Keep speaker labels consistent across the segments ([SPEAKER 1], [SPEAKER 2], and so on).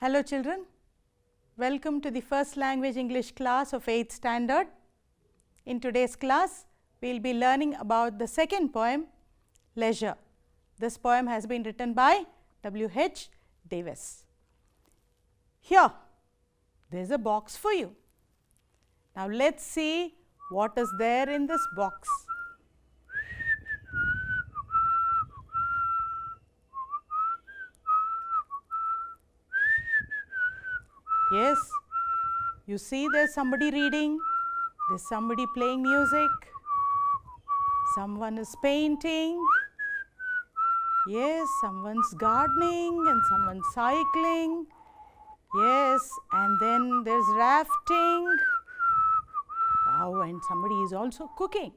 [SPEAKER 1] Hello children, welcome to the first language English class of 8th standard. In today's class, we will be learning about the second poem, Leisure. This poem has been written by W.H. Davis. Here, there is a box for you. Now, let us see what is there in this box. Yes, you see there is somebody reading, there is somebody playing music, someone is painting, yes, someone's gardening and someone's cycling, yes, and then there is rafting, wow, and somebody is also cooking.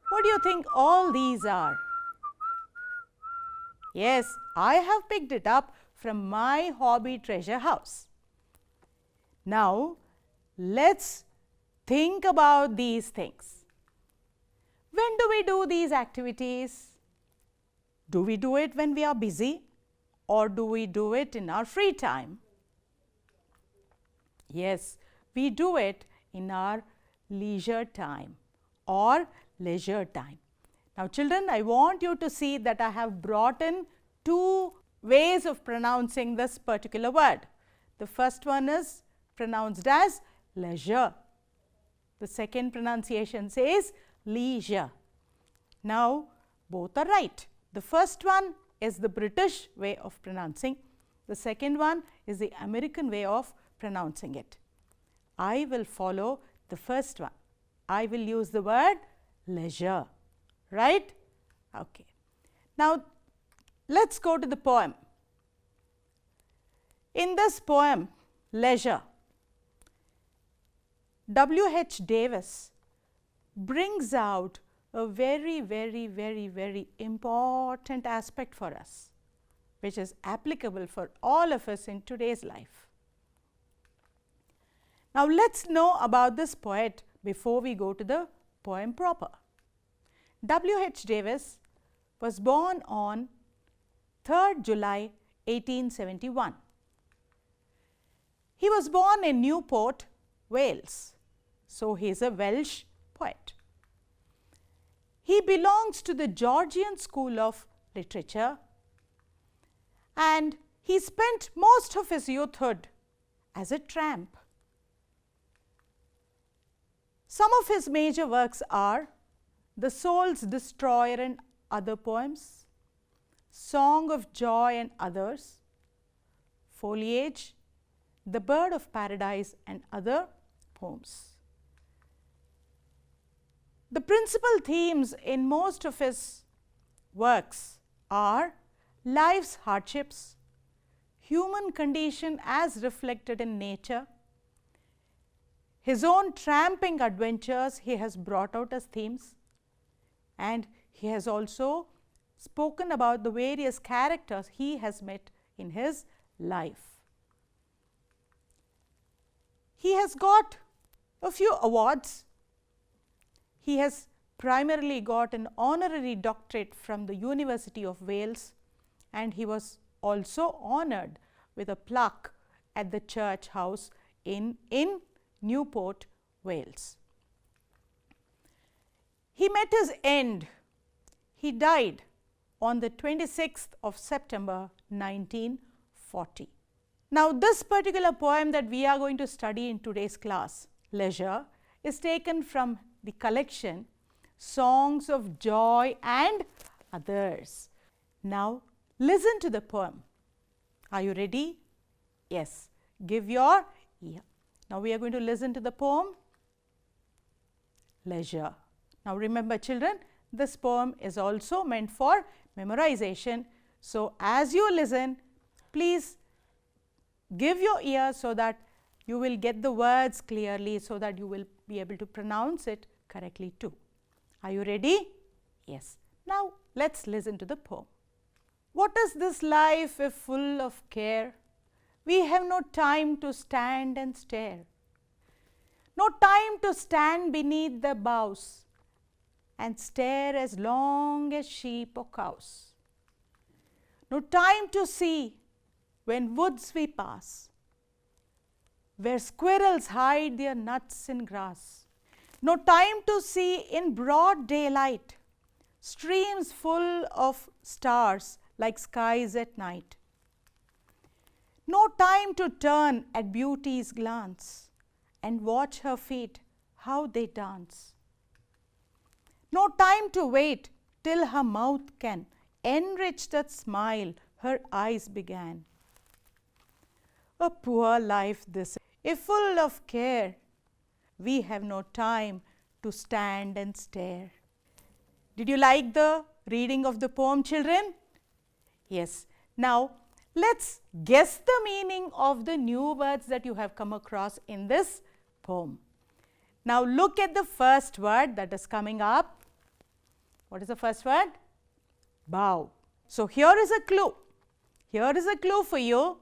[SPEAKER 1] What do you think all these are? Yes, I have picked it up from my hobby treasure house. Now, let's think about these things. When do we do these activities? Do we do it when we are busy or do we do it in our free time? Yes, we do it in our leisure time or leisure time. Now, children, I want you to see that I have brought in two ways of pronouncing this particular word. The first one is pronounced as leisure. The second pronunciation says leisure. Now, both are right. The first one is the British way of pronouncing. The second one is the American way of pronouncing it. I will follow the first one. I will use the word leisure, right? Okay. Now, let us go to the poem. In this poem, Leisure, W.H. Davis brings out a very important aspect for us, which is applicable for all of us in today's life. Now, let us know about this poet before we go to the poem proper. W.H. Davis was born on 3rd July 1871. He was born in Newport, Wales, so he is a Welsh poet. He belongs to the Georgian School of Literature and he spent most of his youthhood as a tramp. Some of his major works are The Soul's Destroyer and Other Poems, Song of Joy and Others, Foliage, The Bird of Paradise and Other Poems. The principal themes in most of his works are life's hardships, human condition as reflected in nature, his own tramping adventures he has brought out as themes, and he has also spoken about the various characters he has met in his life. He has got a few awards. He has primarily got an honorary doctorate from the University of Wales and he was also honoured with a plaque at the Church House in Newport, Wales. He met his end. He died on the 26th of September 1940. Now, this particular poem that we are going to study in today's class, Leisure, is taken from the collection Songs of Joy and Others. Now, listen to the poem. Are you ready? Yes. Give your ear. Now, we are going to listen to the poem Leisure. Now, remember children, this poem is also meant for memorization. So, as you listen, please give your ear so that you will get the words clearly so that you will be able to pronounce it correctly too. Are you ready? Yes. Now, let us listen to the poem. What is this life if full of care? We have no time to stand and stare. No time to stand beneath the boughs and stare as long as sheep or cows. No time to see when woods we pass, where squirrels hide their nuts in grass. No time to see in broad daylight, streams full of stars like skies at night. No time to turn at beauty's glance and watch her feet, how they dance. No time to wait till her mouth can enrich that smile her eyes began. A poor life this, if full of care, we have no time to stand and stare. Did you like the reading of the poem, children? Yes. Now, let's guess the meaning of the new words that you have come across in this poem. Now, look at the first word that is coming up. What is the first word? Bow. So, here is a clue. Here is a clue for you.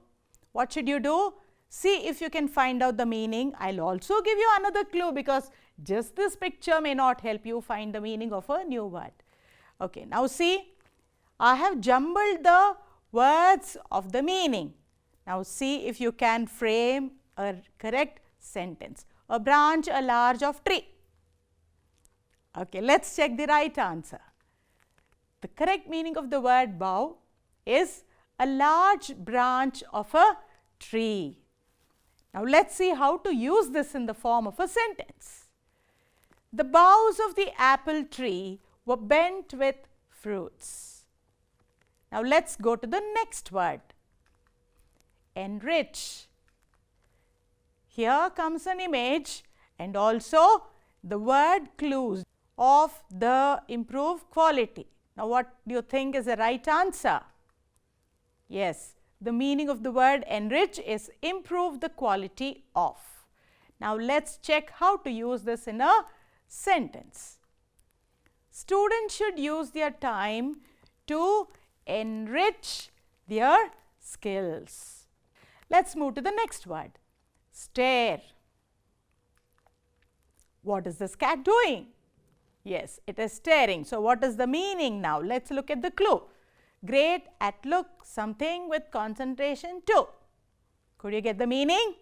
[SPEAKER 1] What should you do? See if you can find out the meaning. I'll also give you another clue because just this picture may not help you find the meaning of a new word. Okay, now see, I have jumbled the words of the meaning. Now see if you can frame a correct sentence. A branch, a large of tree. Okay, let's check the right answer. The correct meaning of the word bough is a large branch of a tree. Now let's see how to use this in the form of a sentence. The boughs of the apple tree were bent with fruits. Now let's go to the next word. Enrich. Here comes an image and also the word clues of the improved quality. Now what do you think is the right answer? Yes, the meaning of the word enrich is improve the quality of. Now let's check how to use this in a sentence. Students should use their time to enrich their skills. Let's move to the next word. Stare. What is this cat doing? Yes, it is staring. So what is the meaning now? Let's look at the clue. Great at look, something with concentration too. Could you get the meaning?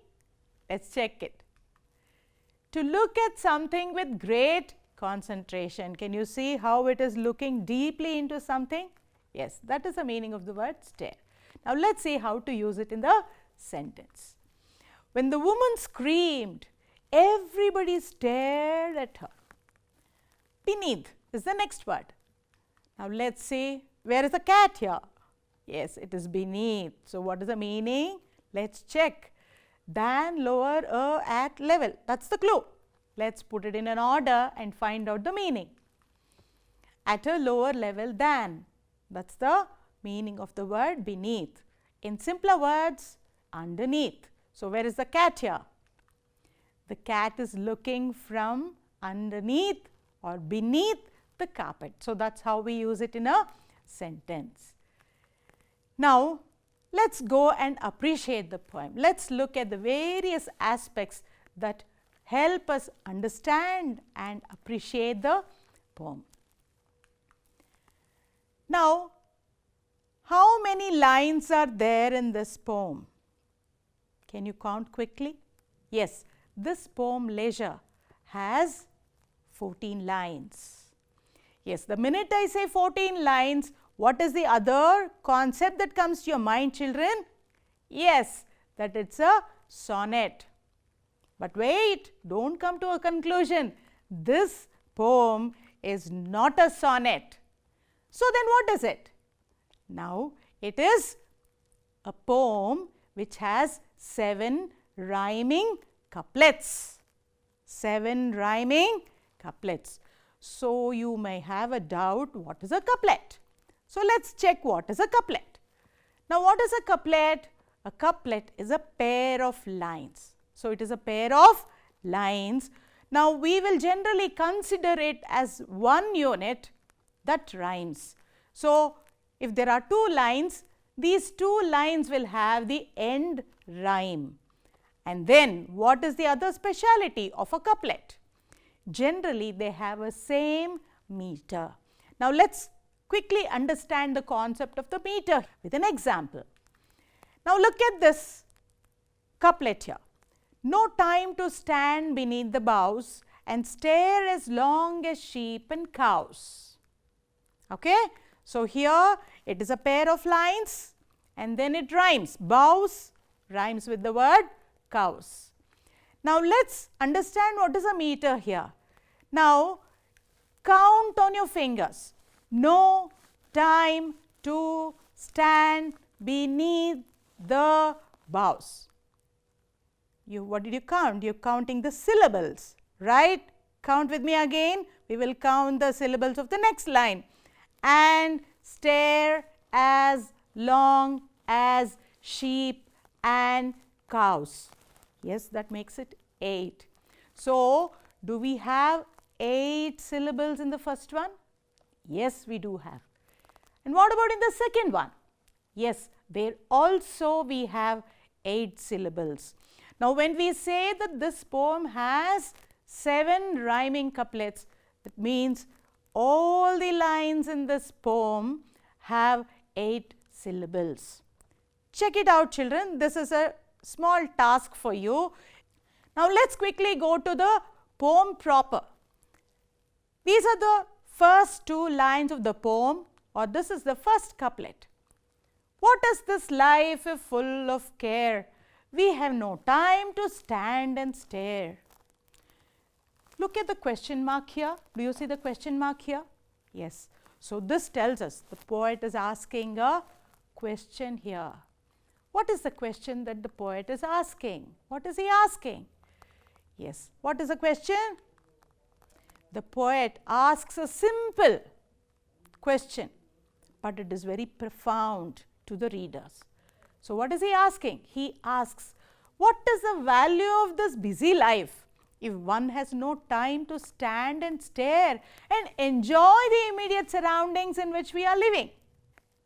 [SPEAKER 1] Let's check it. To look at something with great concentration. Can you see how it is looking deeply into something? Yes, that is the meaning of the word stare. Now let's see how to use it in the sentence. When the woman screamed, everybody stared at her. Beneath is the next word. Now let's see, where is the cat here? Yes, it is beneath. So what is the meaning? Let's check. Than, lower, at, level. That's the clue. Let's put it in an order and find out the meaning. At a lower level than. That's the meaning of the word beneath. In simpler words, underneath. So where is the cat here? The cat is looking from underneath or beneath the carpet. So that's how we use it in a sentence. Now let's go and appreciate the poem. Let's look at the various aspects that help us understand and appreciate the poem. Now, how many lines are there in this poem? Can you count quickly? Yes, this poem Leisure has 14 lines. Yes, the minute I say 14 lines, what is the other concept that comes to your mind, children? Yes, that it's a sonnet. But wait, don't come to a conclusion. This poem is not a sonnet. So then what is it? Now, it is a poem which has 7 rhyming couplets. 7 rhyming couplets. So you may have a doubt, what is a couplet? So let's check what is a couplet. Now what is a couplet? A couplet is a pair of lines. So it is a pair of lines. Now we will generally consider it as one unit that rhymes. So if there are 2 lines, these 2 lines will have the end rhyme. And then what is the other speciality of a couplet? Generally they have a same meter. Now let's quickly understand the concept of the meter with an example. Now look at this couplet here. No time to stand beneath the boughs and stare as long as sheep and cows. Okay? So here it is a pair of lines and then it rhymes. Boughs rhymes with the word cows. Now let's understand what is a meter here. Now count on your fingers. No time to stand beneath the boughs. What did you count? You're counting the syllables, right? Count with me again. We will count the syllables of the next line. And stare as long as sheep and cows. Yes, that makes it 8. So, do we have 8 syllables in the first one? Yes, we do have. And what about in the second one? Yes, there also we have 8 syllables. Now, when we say that this poem has 7 rhyming couplets, that means all the lines in this poem have 8 syllables. Check it out, children. This is a small task for you. Now, let's quickly go to the poem proper. These are the first 2 lines of the poem, or this is the first couplet. What is this life if full of care? We have no time to stand and stare. Look at the question mark here. Do you see the question mark here? Yes. So, this tells us the poet is asking a question here. What is the question that the poet is asking? What is he asking? Yes. What is the question? The poet asks a simple question, but it is very profound to the readers. So, what is he asking? He asks, what is the value of this busy life if one has no time to stand and stare and enjoy the immediate surroundings in which we are living?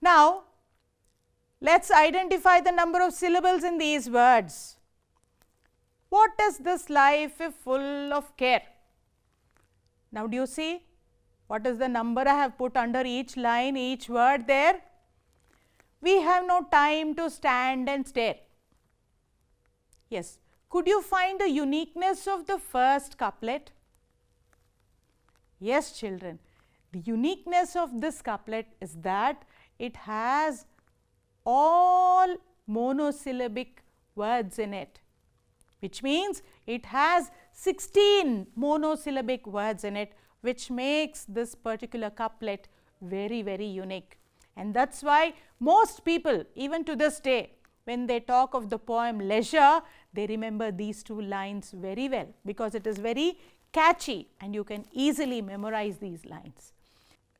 [SPEAKER 1] Now, let's identify the number of syllables in these words. What is this life if full of care? Now, do you see what is the number I have put under each line, each word there? We have no time to stand and stare. Yes. Could you find the uniqueness of the first couplet? Yes, children. The uniqueness of this couplet is that it has all monosyllabic words in it, which means it has 16 monosyllabic words in it, which makes this particular couplet very, very unique. And that's why most people, even to this day, when they talk of the poem Leisure, they remember these 2 lines very well, because it is very catchy and you can easily memorize these lines.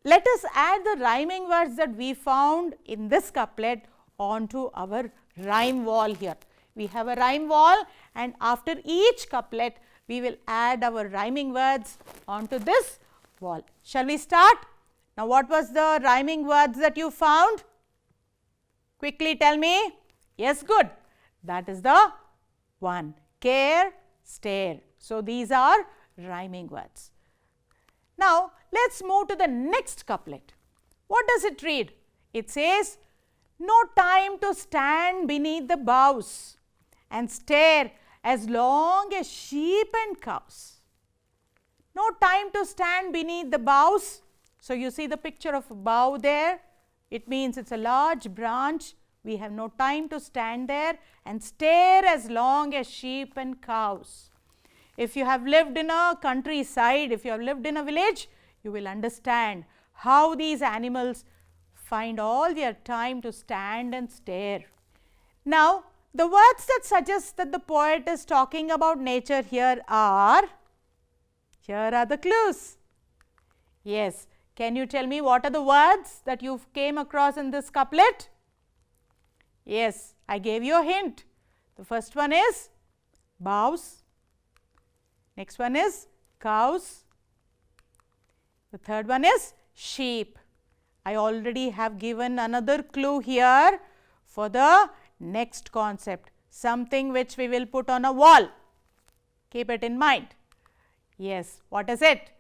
[SPEAKER 1] Let us add the rhyming words that we found in this couplet onto our rhyme wall here. We have a rhyme wall, and after each couplet, we will add our rhyming words onto this wall. Shall we start? Now, what was the rhyming words that you found? Quickly tell me. Yes, good. That is the one. Care, stare. So, these are rhyming words. Now, let's move to the next couplet. What does it read? It says, no time to stand beneath the boughs and stare as long as sheep and cows. No time to stand beneath the boughs. So, you see the picture of a bough there. It means it's a large branch. We have no time to stand there and stare as long as sheep and cows. If you have lived in a countryside, if you have lived in a village, you will understand how these animals find all their time to stand and stare. Now, the words that suggest that the poet is talking about nature here are the clues. Yes. Can you tell me what are the words that you came across in this couplet? Yes, I gave you a hint. The first one is boughs. Next one is cows. The third one is sheep. I already have given another clue here for the next concept, something which we will put on a wall. Keep it in mind. Yes, what is it?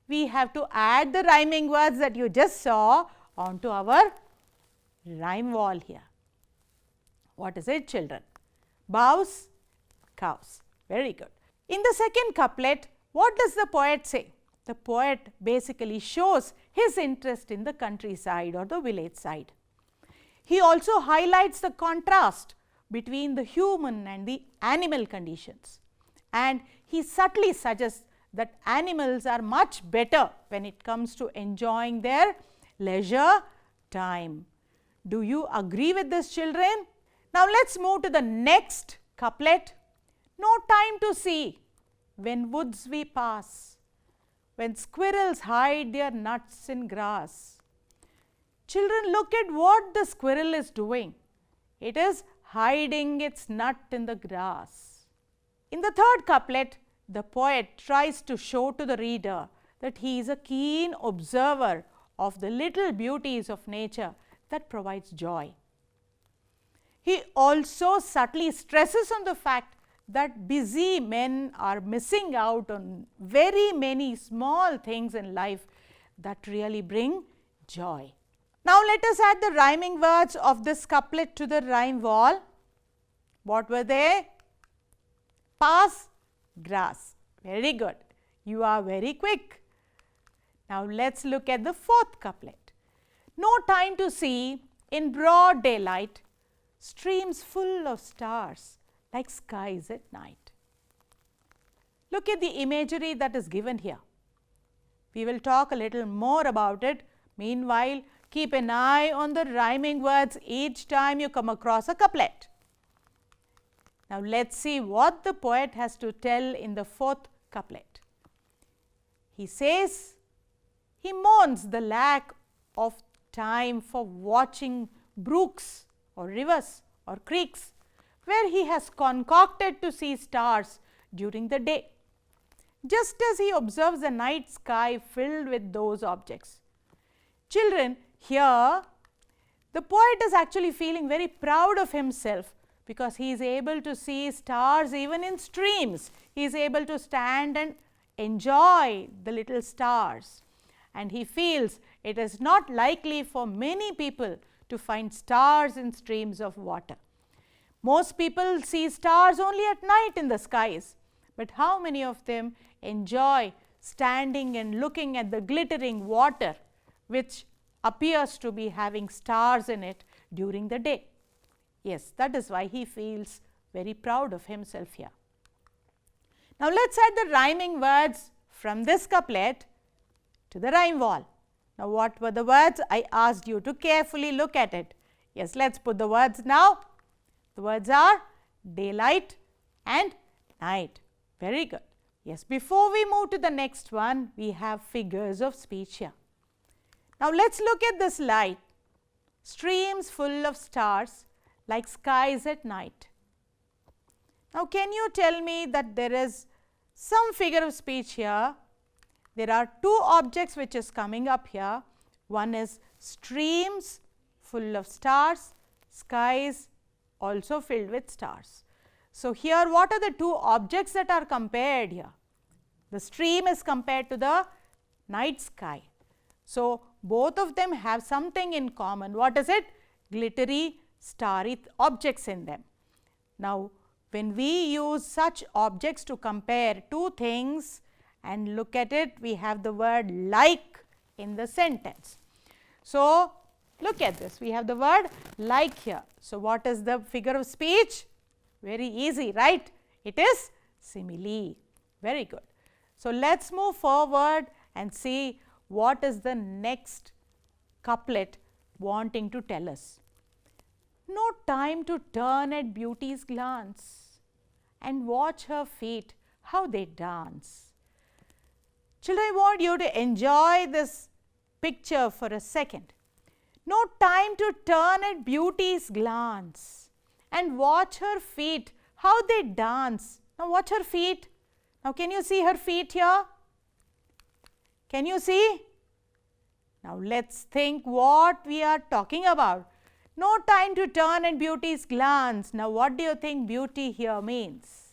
[SPEAKER 1] We have to add the rhyming words that you just saw onto our rhyme wall here. What is it, children? Bows, cows. Very good. In the second couplet, what does the poet say? The poet basically shows his interest in the countryside or the village side. He also highlights the contrast between the human and the animal conditions, and he subtly suggests that animals are much better when it comes to enjoying their leisure time. Do you agree with this, children? Now let's move to the next couplet. No time to see when woods we pass, when squirrels hide their nuts in grass. Children, look at what the squirrel is doing. It is hiding its nut in the grass. In the third couplet, the poet tries to show to the reader that he is a keen observer of the little beauties of nature that provides joy. He also subtly stresses on the fact that busy men are missing out on very many small things in life that really bring joy. Now let us add the rhyming words of this couplet to the rhyme wall. What were they? Pass, grass. Very good. You are very quick. Now let's look at the fourth couplet. No time to see in broad daylight, streams full of stars like skies at night. Look at the imagery that is given here. We will talk a little more about it. Meanwhile, keep an eye on the rhyming words each time you come across a couplet. Now let's see what the poet has to tell in the fourth couplet. He says, he mourns the lack of time for watching brooks or rivers or creeks, where he has concocted to see stars during the day, just as he observes the night sky filled with those objects. Children, here the poet is actually feeling very proud of himself because he is able to see stars even in streams. He is able to stand and enjoy the little stars, and he feels it is not likely for many people to find stars in streams of water. Most people see stars only at night in the skies, but how many of them enjoy standing and looking at the glittering water which appears to be having stars in it during the day? Yes, that is why he feels very proud of himself here. Now let's add the rhyming words from this couplet to the rhyme wall. Now what were the words? I asked you to carefully look at it. Yes, let's put the words now. The words are daylight and night. Very good. Yes, before we move to the next one, we have figures of speech here. Now let's look at this light. Streams full of stars like skies at night. Now can you tell me that there is some figure of speech here? There are two objects which is coming up here. One is streams full of stars, skies also filled with stars. So here what are the two objects that are compared here? The stream is compared to the night sky. So both of them have something in common. What is it? Glittery, starry objects in them. Now when we use such objects to compare two things and look at it, we have the word like in the sentence. So look at this, we have the word like here. So what is the figure of speech? Very easy, right? It is simile. Very good. So let's move forward and see what is the next couplet wanting to tell us. No time to turn at beauty's glance and watch her feet how they dance. Children, I want you to enjoy this picture for a second. No time to turn at beauty's glance and watch her feet how they dance. Now watch her feet. Now can you see her feet here? Can you see? Now let's think what we are talking about. No time to turn at beauty's glance. Now what do you think beauty here means?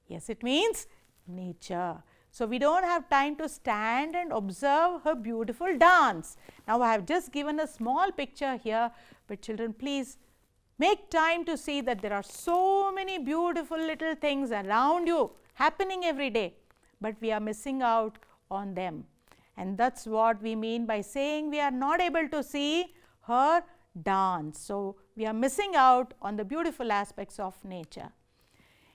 [SPEAKER 1] Yes, it means nature. So we don't have time to stand and observe her beautiful dance. Now I have just given a small picture here, but children, please Make time to see that there are so many beautiful little things around you happening every day, but we are missing out on them. And that's what we mean by saying we are not able to see her dance. So, we are missing out on the beautiful aspects of nature.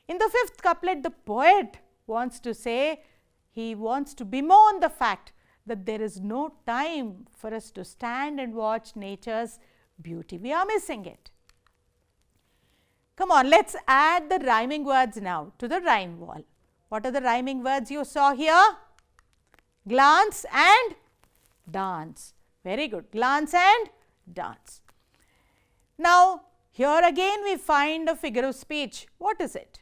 [SPEAKER 1] In the fifth couplet, the poet wants to say, he wants to bemoan the fact that there is no time for us to stand and watch nature's beauty. We are missing it. Come on, let's add the rhyming words now to the rhyme wall. What are the rhyming words you saw here? Glance and dance. Very good. Glance and dance. Now, here again we find a figure of speech. What is it?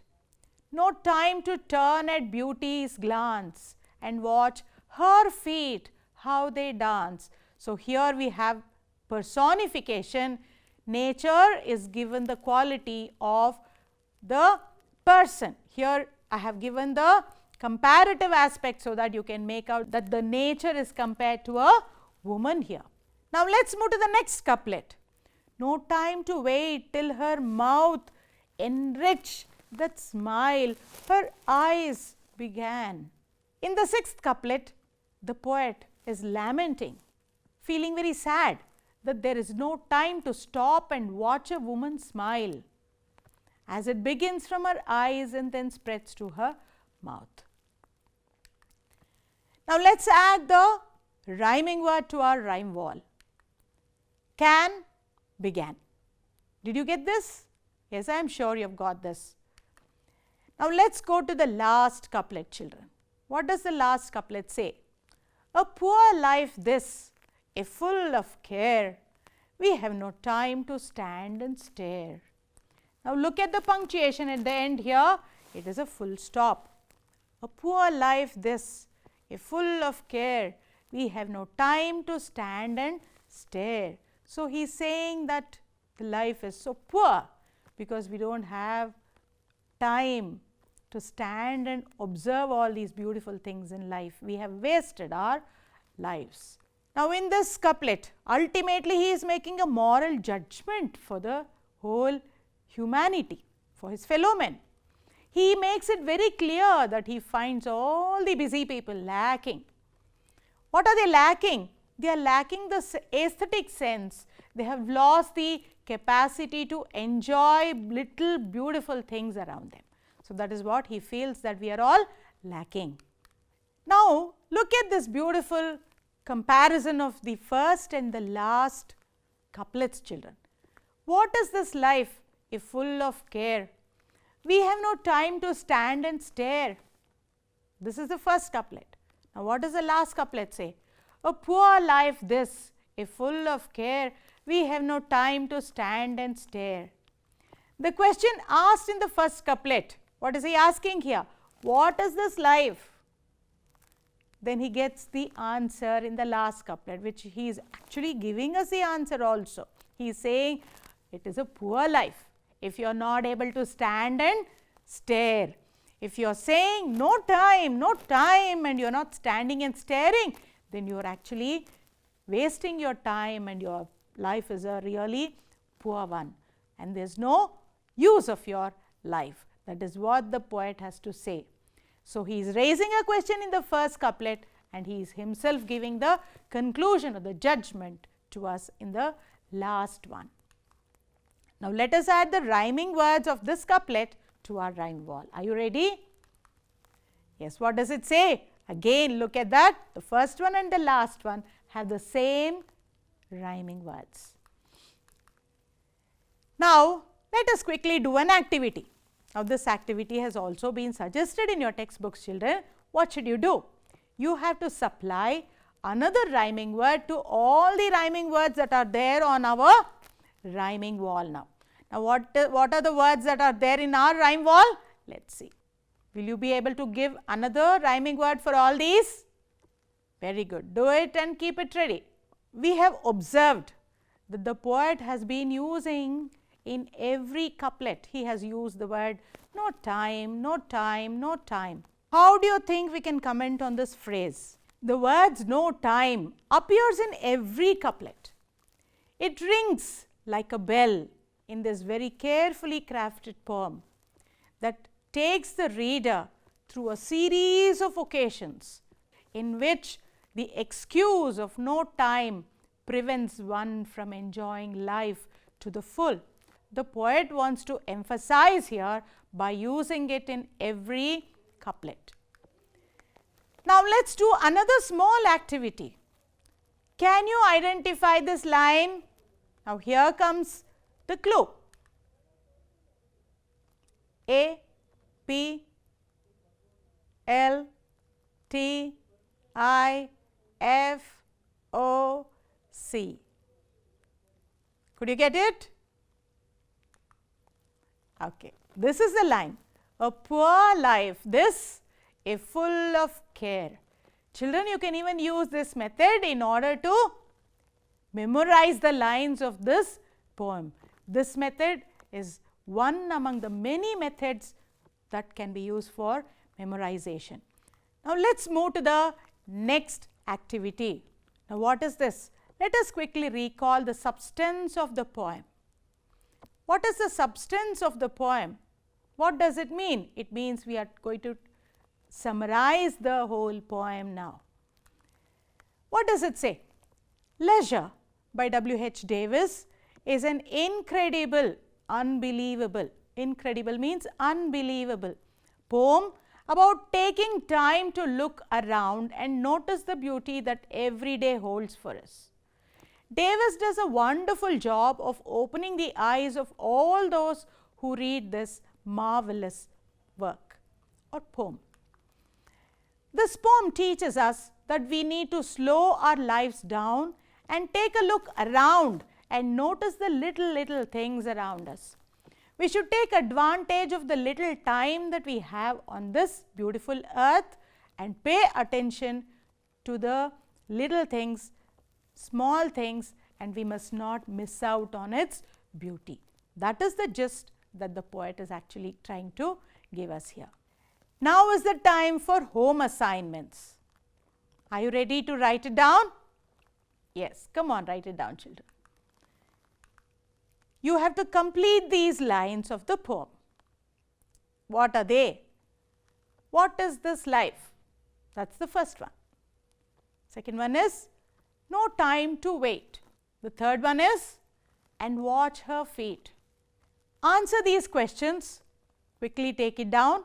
[SPEAKER 1] No time to turn at beauty's glance and watch her feet, how they dance. So, here we have personification. Nature is given the quality of the person. Here I have given the comparative aspect so that you can make out that the nature is compared to a woman here. Now, let's move to the next couplet. No time to wait till her mouth enrich that smile her eyes began. In the sixth couplet, the poet is lamenting, feeling very sad that there is no time to stop and watch a woman smile, as it begins from her eyes and then spreads to her mouth. Now, let's add the rhyming word to our rhyme wall. Can, began. Did you get this? Yes, I am sure you have got this. Now, let's go to the last couplet, children. What does the last couplet say? A poor life this, a full of care, we have no time to stand and stare. Now, look at the punctuation at the end here, it is a full stop. A poor life this, a full of care, we have no time to stand and stare. So, he is saying that the life is so poor because we do not have time to stand and observe all these beautiful things in life. We have wasted our lives. Now, in this couplet, ultimately he is making a moral judgment for the whole humanity, for his fellow men. He makes it very clear that he finds all the busy people lacking. What are they lacking? They are lacking the aesthetic sense. They have lost the capacity to enjoy little beautiful things around them. So, that is what he feels that we are all lacking. Now, look at this beautiful comparison of the first and the last couplets, children. What is this life if full of care? We have no time to stand and stare. This is the first couplet. Now, what does the last couplet say? A poor life this, if full of care, we have no time to stand and stare. The question asked in the first couplet, what is he asking here? What is this life? Then he gets the answer in the last couplet, which he is actually giving us the answer also. He is saying it is a poor life if you are not able to stand and stare. If you are saying no time and you are not standing and staring, then you are actually wasting your time and your life is a really poor one and there is no use of your life. That is what the poet has to say. So, he is raising a question in the first couplet and he is himself giving the conclusion or the judgment to us in the last one. Now, let us add the rhyming words of this couplet to our rhyme wall. Are you ready? Yes, what does it say? Again, look at that. The first one and the last one have the same rhyming words. Now, let us quickly do an activity. Now, this activity has also been suggested in your textbooks, children. What should you do? You have to supply another rhyming word to all the rhyming words that are there on our rhyming wall now. Now, what are the words that are there in our rhyme wall? Let us see. Will you be able to give another rhyming word for all these? Very good. Do it and keep it ready. We have observed that the poet has been using in every couplet, he has used the word no time, no time, no time. How do you think we can comment on this phrase? The words no time appears in every couplet. It rings like a bell in this very carefully crafted poem that takes the reader through a series of occasions in which the excuse of no time prevents one from enjoying life to the full. The poet wants to emphasize here by using it in every couplet. Now, let us do another small activity. Can you identify this line? Now, here comes the clue. A, P, L, T, I, F, O, C. Could you get it? Okay. This is the line. A poor life, this a full of care. Children, you can even use this method in order to memorize the lines of this poem. This method is one among the many methods that can be used for memorization. Now, let us move to the next activity. Now, what is this? Let us quickly recall the substance of the poem. What is the substance of the poem? What does it mean? It means we are going to summarize the whole poem now. What does it say? Leisure by W.H. Davis is an incredible, unbelievable, incredible means unbelievable, poem about taking time to look around and notice the beauty that every day holds for us. Davis does a wonderful job of opening the eyes of all those who read this marvelous work or poem. This poem teaches us that we need to slow our lives down and take a look around and notice the little things around us. We should take advantage of the little time that we have on this beautiful earth and pay attention to the little things, small things, and we must not miss out on its beauty. That is the gist that the poet is actually trying to give us here. Now is the time for home assignments. Are you ready to write it down? Yes, come on, write it down, children. You have to complete these lines of the poem. What are they? What is this life? That's the first one. Second one is no time to wait. The third one is and watch her feet. Answer these questions. Quickly take it down.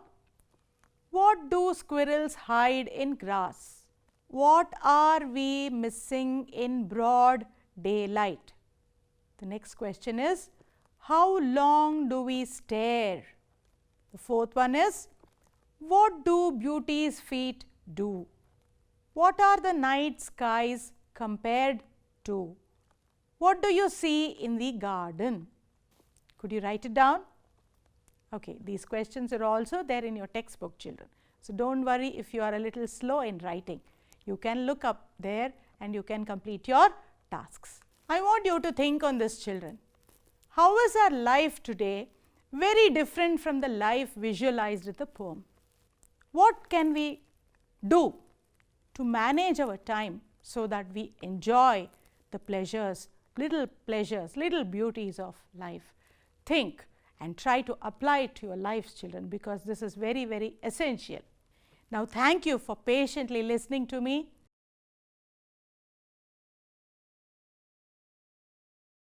[SPEAKER 1] What do squirrels hide in grass? What are we missing in broad daylight? The next question is, how long do we stare? The fourth one is, what do beauty's feet do? What are the night skies compared to? What do you see in the garden? Could you write it down? Okay, these questions are also there in your textbook, children. So, don't worry if you are a little slow in writing. You can look up there and you can complete your tasks. I want you to think on this, children. How is our life today very different from the life visualized in the poem? What can we do to manage our time so that we enjoy the pleasures, little beauties of life? Think and try to apply it to your lives, children, because this is very essential. Now, thank you for patiently listening to me.